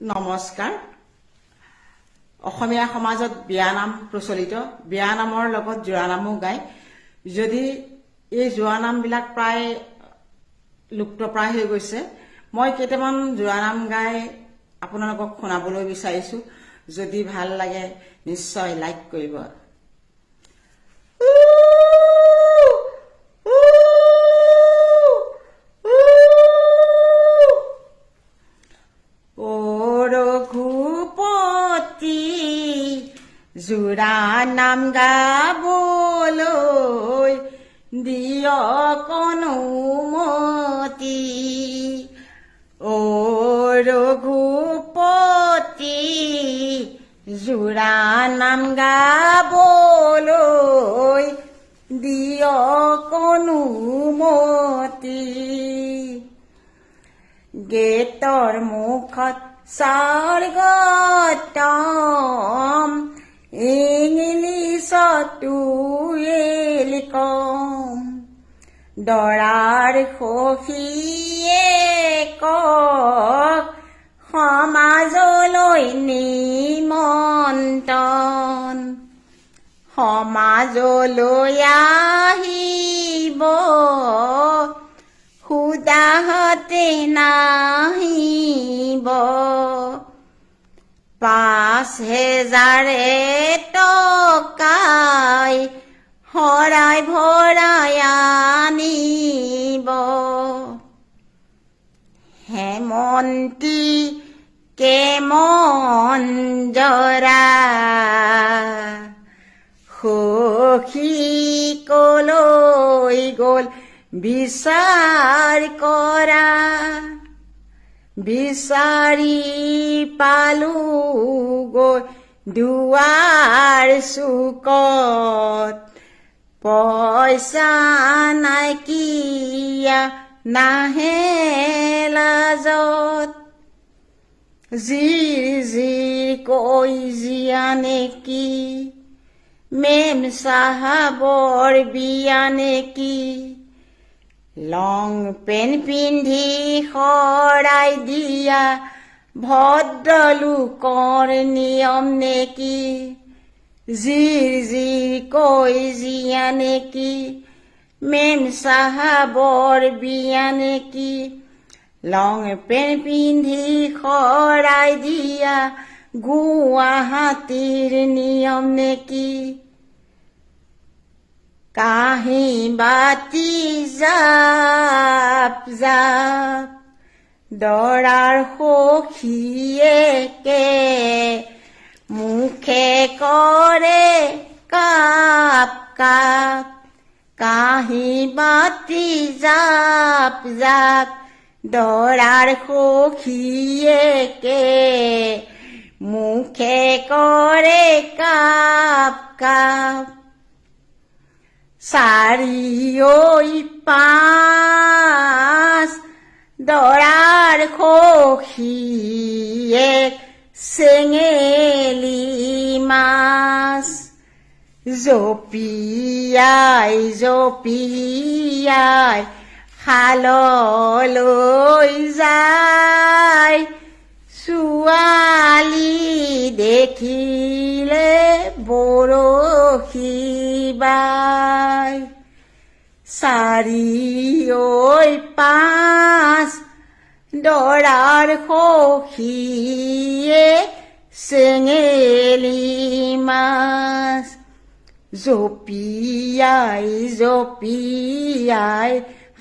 নমস্কাৰ। অসমীয়া সমাজত বিয়ানাম প্ৰচলিত। বিয়ানামৰ লগত জোৰানামো গায়। যদি এই জোৰানামবিলাক প্ৰায় লুপ্তপ্ৰায় হৈ গৈছে, মই কেইটামান জোৰানাম গাই আপোনালোকক শুনাবলৈ বিচাৰিছোঁ। যদি ভাল লাগে নিশ্চয় লাইক কৰিব। জোৰানাম গাবলৈ দিয়ক অনুমতি, অ ৰঘুপতি। জোৰানাম গাবলৈ দিয়ক অনুমতি। গেটৰ মুখত স্বৰ্গতম, ইংলিছতো ৱেলকম। দৰাৰ সখীয়ে কক সমাজলৈ নিমন্ত্ৰণ। সমাজলৈ আহিব সুদাহতে নাহিব। 5,000 টকাই শৰাই ভৰাই আনিব। হেমন্তী কেমন জৰা, সখী কলৈ গল বিচাৰ কৰা। বিচাৰি পালোগৈ দুৱাৰ চুকত, পইচা নাইকিয়া নাহে লাজত। জিৰ কৈ জীয়া নেকি, মেম চাহাবৰ বিয়া নেকি। লং পেণ্ট পিন্ধি শৰাই দিয়া ভদ্ৰলোকৰ নিয়ম নেকি। জিৰ কৈ জীয়া নেকি, মেম চাহাবৰ বিয়া নেকি। লং পেণ্ট পিন্ধি শৰাই দিয়া গুৱাহাটীৰ নিয়ম নেকি। কাঁহী বাতি জাপ জাপ, দৰাৰ সখীয়েকে মুখে কৰে কাপ কাপ। কাঁহী বাতি জাপ জাপ, দৰাৰ সখীয়েকে মুখে কৰে কাপ কাপ। 4-5 দৰাৰ সখীয়েক চেঙেলী মাছ। জপিয়াই জপিয়াই শাললৈ যায়, ছোৱালী দেখিলে বৰশী বাই। 4-5 দৰাৰ সখীয়ে চেঙেলী মাছ। জপিয়াই জপিয়াই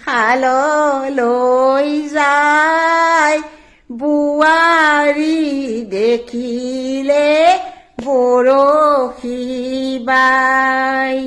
শাললৈ যায়, বোৱাৰী দেখিলে বৰশী বাই।